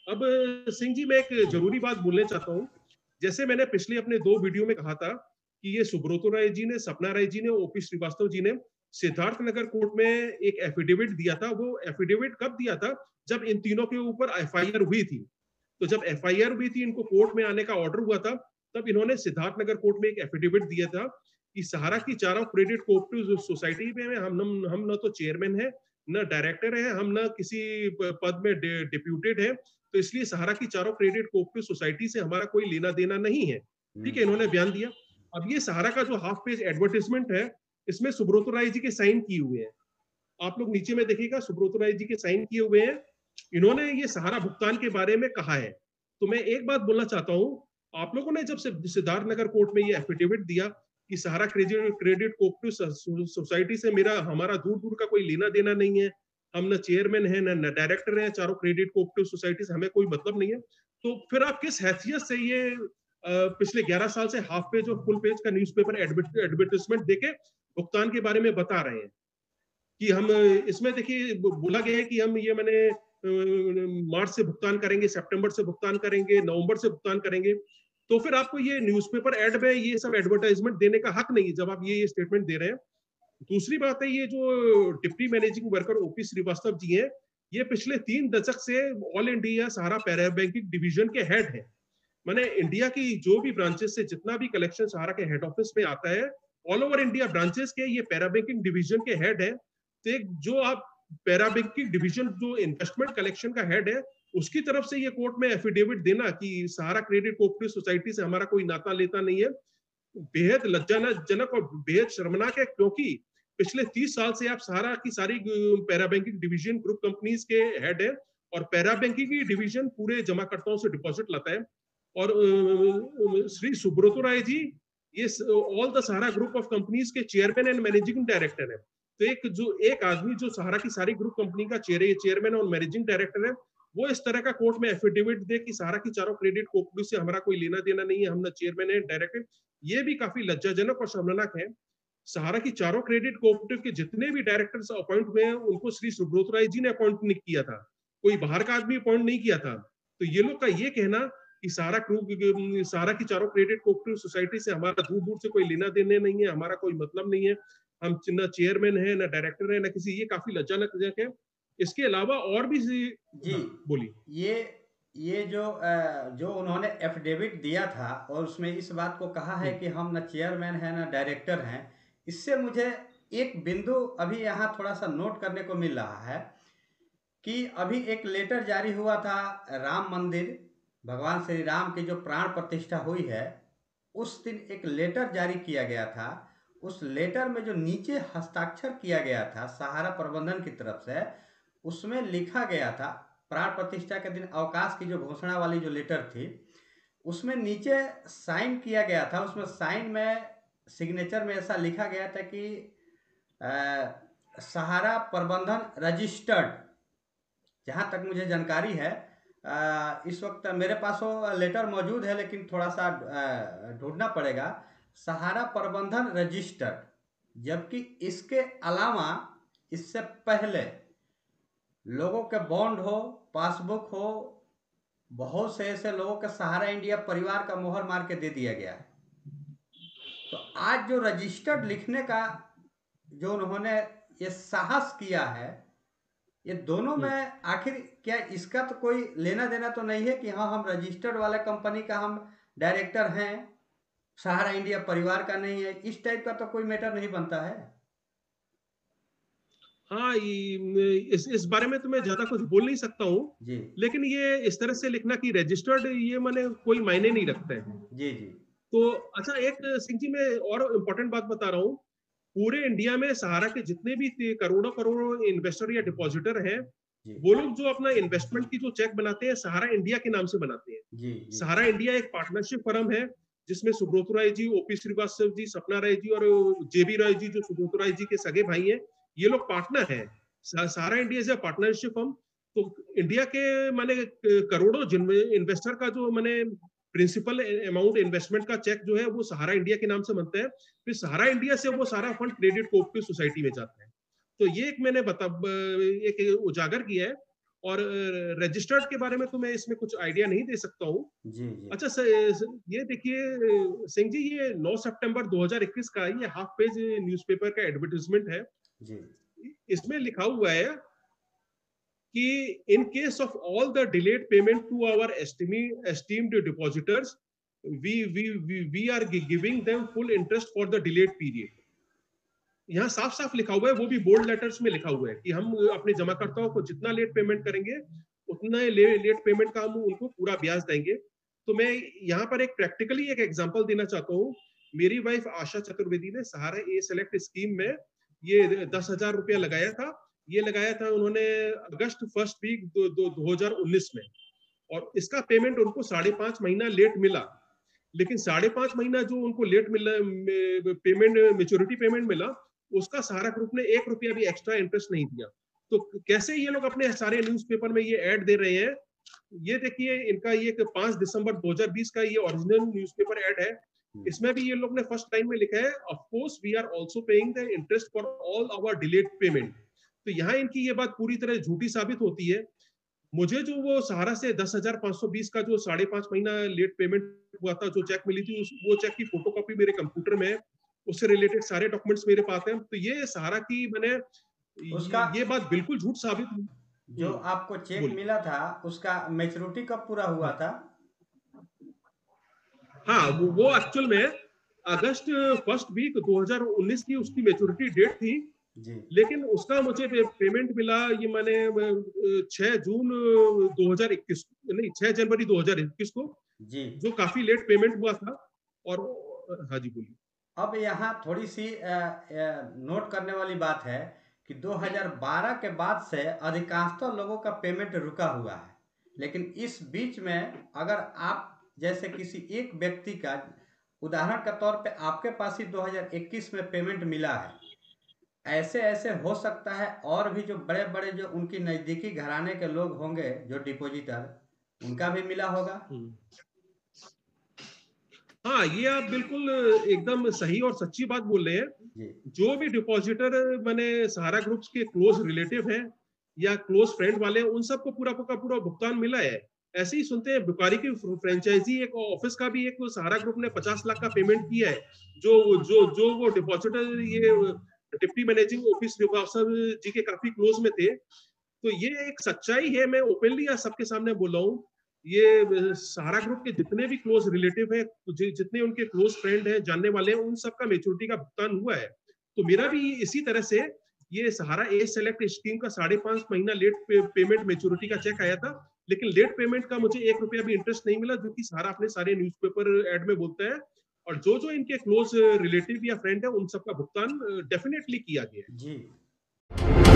अब सिंह जी, मैं एक जरूरी बात बोलना चाहता हूँ। जैसे मैंने पिछले अपने 2 वीडियो में कहा था कि ये सुब्रतो राय जी ने, सपना राय जी ने, ओपी श्रीवास्तव जी ने सिद्धार्थ नगर कोर्ट में एक एफिडेविट दिया था। वो एफिडेविट कब दिया था? जब इन तीनों के ऊपर एफआईआर हुई थी। तो जब एफआईआर हुई थी, इनको कोर्ट में आने का ऑर्डर हुआ था, तब इन्होंने सिद्धार्थ नगर कोर्ट में एक एफिडेविट दिया था कि सहारा की चारों क्रेडिट कोऑपरेटिव सोसाइटी में हम न तो चेयरमैन है, न डायरेक्टर है, हम न किसी पद में डिप्यूटेड है। तो इसलिए सहारा की चारों क्रेडिट कोऑपरेटिव सोसाइटी से हमारा कोई लेना देना नहीं है। ठीक है, इन्होंने बयान दिया। अब ये सहारा का जो हाफ पेज एडवर्टाइजमेंट है, इसमें सुब्रतो राय जी के साइन किए हुए हैं। आप लोग नीचे में देखिएगा, सुब्रतो राय जी के साइन किए हुए हैं। इन्होंने ये सहारा भुगतान के बारे में कहा है। तो मैं एक बात बोलना चाहता हूं, आप लोगों ने जब से सिद्धार्थ नगर कोर्ट में ये एफिडेविट दिया कि सहारा क्रेडिट कोऑपरेटिव सोसाइटी से हमारा दूर दूर का कोई लेना देना नहीं है, हम न चेयरमैन है, न डायरेक्टर है, चारों क्रेडिट कोऑपरेटिव सोसाइटी से हमें कोई मतलब नहीं है, तो फिर आप किस हैसियत से ये पिछले 11 साल से हाफ पेज और फुल पेज का न्यूज़पेपर एडवर्टाइजमेंट देके भुगतान के बारे में बता रहे हैं कि हम इसमें देखिए बोला गया है कि हम ये मैंने मार्च से भुगतान करेंगे, सितंबर से भुगतान करेंगे, नवंबर से भुगतान करेंगे। तो फिर आपको ये न्यूज़पेपर एड में ये सब एडवर्टाइजमेंट देने का हक नहीं है जब आप ये स्टेटमेंट दे रहे हैं। दूसरी बात है, ये जो deputy managing worker OP Shrivastava ji हैं, ये पिछले 3 दशक से all India Sahara para banking division के हेड हैं। माने इंडिया की जो भी ब्रांचेस से जितना भी कलेक्शन सहारा के हेड ऑफिस में आता है, ऑल ओवर इंडिया ब्रांचेस के ये पैरा बैंकिंग डिवीजन के हेड है। तो एक जो आप पैरा बैंकिंग डिवीजन जो इन्वेस्टमेंट कलेक्शन का हेड है, उसकी तरफ से ये कोर्ट में एफिडेविट देना कि सहारा क्रेडिट कोऑपरेटिव सोसाइटी से हमारा कोई नाता लेता नहीं है, बेहद लज्जाजनक और बेहद शर्मनाक है। क्योंकि पिछले 30 साल से आप सहारा की सारी para banking division group companies के हेड है, और पैरा बैंकिंग की डिवीजन पूरे जमाकर्ताओं से डिपॉजिट लाता है। और श्री सुब्रतो राय जी ये all the Sahara group of companies के चेयरमैन एंड मैनेजिंग डायरेक्टर है। तो एक आदमी जो सहारा की सारी ग्रुप कंपनी का चेयरमैन और मैनेजिंग डायरेक्टर है, वो इस तरह का कोर्ट में एफिडेविट दे कि सहारा की चारों क्रेडिट कोऑपरेटिव से हमारा कोई लेना देना नहीं है, हम ना चेयरमैन है, डायरेक्टर, ये भी काफी लज्जाजनक और शर्मनाक है। सहारा की चारों क्रेडिट कोऑपरेटिव के जितने भी डायरेक्टर्स अपॉइंट हुए हैं, उनको श्री सुब्रतो राय जी ने अपॉइंट नहीं किया था, कोई बाहर का आदमी अपॉइंट नहीं किया था। तो ये लोग का ये कहना कि सहारा की चारों क्रेडिट कोऑपरेटिव सोसाइटी से हमारा दूर दूर से कोई लेना देने नहीं है, हमारा कोई मतलब नहीं है, हम न चेयरमैन है, न डायरेक्टर है, न किसी, ये काफी लज्जाजनक है। इसके अलावा और भी जी, हाँ बोलिए। ये ये जो उन्होंने एफिडेविट दिया था और उसमें इस बात को कहा है कि हम न चेयरमैन हैं न डायरेक्टर हैं, इससे मुझे एक बिंदु अभी यहाँ थोड़ा सा नोट करने को मिल रहा है कि अभी एक लेटर जारी हुआ था राम मंदिर, भगवान श्री राम की जो प्राण प्रतिष्ठा हुई है, उस दिन एक लेटर जारी किया गया था। उस लेटर में जो नीचे हस्ताक्षर किया गया था सहारा प्रबंधन की तरफ से, उसमें लिखा गया था, प्राण प्रतिष्ठा के दिन अवकाश की जो घोषणा वाली जो लेटर थी, उसमें नीचे साइन किया गया था। उसमें साइन में सिग्नेचर में ऐसा लिखा गया था कि सहारा प्रबंधन रजिस्टर्ड, जहाँ तक मुझे जानकारी है। इस वक्त मेरे पास वो लेटर मौजूद है, लेकिन थोड़ा सा ढूंढना पड़ेगा। सहारा प्रबंधन रजिस्टर्ड, जबकि इसके अलावा इससे पहले लोगों के बॉन्ड हो, पासबुक हो, बहुत से ऐसे लोगों के सहारा इंडिया परिवार का मोहर मार के दे दिया गया है। तो आज जो रजिस्टर्ड लिखने का जो उन्होंने ये साहस किया है, ये दोनों में आखिर क्या इसका तो कोई लेना देना तो नहीं है कि हाँ हम रजिस्टर्ड वाले कंपनी का हम डायरेक्टर हैं, सहारा इंडिया परिवार का नहीं है, इस टाइप का तो कोई मैटर नहीं बनता है। हाँ, इस बारे में तो मैं ज्यादा कुछ बोल नहीं सकता हूँ, जी लेकिन ये इस तरह से लिखना कि रजिस्टर्ड, ये माने कोई मायने नहीं रखते हैं। जी जी तो अच्छा, एक सिंह जी मैं और इम्पोर्टेंट बात बता रहा हूँ। पूरे इंडिया में सहारा के जितने भी करोड़ों करोड़ों इन्वेस्टर या डिपॉजिटर हैं, जी वो लोग जो अपना इन्वेस्टमेंट की जो चेक बनाते हैं, सहारा इंडिया के नाम से बनाते हैं। जी जी सहारा इंडिया एक पार्टनरशिप फर्म है, जिसमें सुब्रतो राय जी, ओपी श्रीवास्तव जी, सपना राय जी और जेबी राय जी, जो सुब्रतो राय जी के सगे भाई हैं, ये लोग पार्टनर हैं। Sahara India is a partnership firm. तो इंडिया के माने करोड़ों इन्वेस्टर का जो माने प्रिंसिपल अमाउंट इन्वेस्टमेंट का चेक जो है, वो सहारा इंडिया के नाम से बनता है। फिर सहारा इंडिया से वो सारा फंड क्रेडिट कोऑपरेटिव सोसाइटी में जाता है। तो ये एक मैंने एक उजागर किया है। और रजिस्टर्ड के बारे में तो मैं इसमें कुछ आइडिया नहीं दे सकता हूँ। जी, जी। अच्छा ये देखिए सिंह जी, ये 9 सितंबर 2021 का ये हाफ पेज न्यूज़पेपर का एडवर्टाइजमेंट है। जी। इसमें लिखा हुआ है कि in case of all the delayed payment to our esteemed depositors we are giving them full interest for the delayed period. यहाँ साफ साफ लिखा हुआ है, वो भी बोल्ड लेटर्स में लिखा हुआ है कि हम अपने जमाकर्ताओं को जितना लेट पेमेंट करेंगे उतना लेट पेमेंट का हम उनको पूरा ब्याज देंगे। तो मैं यहाँ पर एक प्रैक्टिकली एक एग्जांपल देना चाहता हूँ। मेरी वाइफ आशा चतुर्वेदी ने सहारा ए सेलेक्ट स्कीम में ये 10,000 रुपया लगाया था। ये लगाया था उन्होंने अगस्त फर्स्ट वीक 2019 में, और इसका पेमेंट उनको 5.5 महीना लेट मिला। लेकिन 5.5 महीना जो उनको लेट मिला पेमेंट, मेच्योरिटी पेमेंट मिला, उसका सहारा ग्रुप ने 1 रुपया भी एक्स्ट्रा इंटरेस्ट नहीं दिया। तो कैसे ये लोग अपने सारे न्यूज़पेपर में ये ऐड दे रहे हैं? ये देखिए, इनका ये 5 दिसंबर 2020 का ये ओरिजिनल न्यूज़पेपर ऐड है। इसमें भी ये लोग ने फर्स्ट लाइन में लिखा है, of course we are also paying the interest for all our delayed payment. तो यहाँ इनकी ये बात पूरी तरह झूठी साबित होती है। मुझे जो वो सहारा से 10,520 का जो 5.5 महीना लेट पेमेंट हुआ था, जो चेक मिली थी, वो चेक की फोटोकॉपी मेरे कंप्यूटर में है। उससे रिलेटेड सारे डॉक्यूमेंट्स मेरे पास हैं। तो ये सहारा की मैंने उसका ये बात बिल्कुल झूठ साबित हुई। जो आपको चेक बोलिए। मिला था, उसका मैच्योरिटी कब पूरा हुआ हाँ, था? हाँ, वो एक्चुअल में अगस्त फर्स्ट वीक 2019 की उसकी मैच्योरिटी डेट थी। जी। लेकिन उसका मुझे पेमेंट मिला, ये मैंने 6 जून 2021, नहीं 6 जनवरी 2021 को, जी। जो काफी लेट पेमेंट हुआ था। और हाँ जी, बोलिए। अब यहाँ थोड़ी-सी नोट करने वाली बात है कि 2012 के बाद से अधिकांशतः लोगों का पेमेंट रुका हुआ है। लेकिन इस बीच में अगर आप जैसे किसी एक व्यक्ति का, उदाहरण के तौर पे आपके पास ही 2021 में पेमेंट मिला है, ऐसे-ऐसे हो सकता है और भी जो बड़े-बड़े जो उनकी नज़दीकी घराने के लोग होंगे जो डिपॉजिटर, उनका भी मिला होगा। हाँ, ये आप बिल्कुल एकदम सही और सच्ची बात बोल रहे हैं। जी। जो भी डिपॉजिटर मैंने सहारा ग्रुप्स के क्लोज रिलेटिव हैं या क्लोज फ्रेंड वाले हैं, उन सबको पूरा का पूरा भुगतान मिला है। ऐसे ही सुनते हैं, बुकारी की फ्रेंचाइजी एक ऑफिस का भी एक सहारा ग्रुप ने 50 लाख का पेमेंट किया है। जो जो जो वो डिपॉजिटर ये deputy managing office Srivastava ji के काफी क्लोज में थे। तो ये एक सच्चाई है, मैं ओपनली आज सबके सामने बोल रहा हूँ। ये सहारा ग्रुप के जितने भी क्लोज रिलेटिव है, जितने उनके क्लोज फ्रेंड हैं, जानने वाले हैं, उन सबका मैच्योरिटी का भुगतान हुआ है। तो मेरा भी इसी तरह से ये सहारा ए सेलेक्ट स्कीम का 5.5 महीना लेट पेमेंट मैच्योरिटी का चेक आया था। लेकिन लेट पेमेंट का मुझे 1 रुपया भी इंटरेस्ट नहीं मिला, जो कि सहारा अपने सारे न्यूज़पेपर ऐड में बोलता है। और जो जो इनके क्लोज रिलेटिव या फ्रेंड है, उन सबका भुगतान डेफिनेटली किया गया है। जी।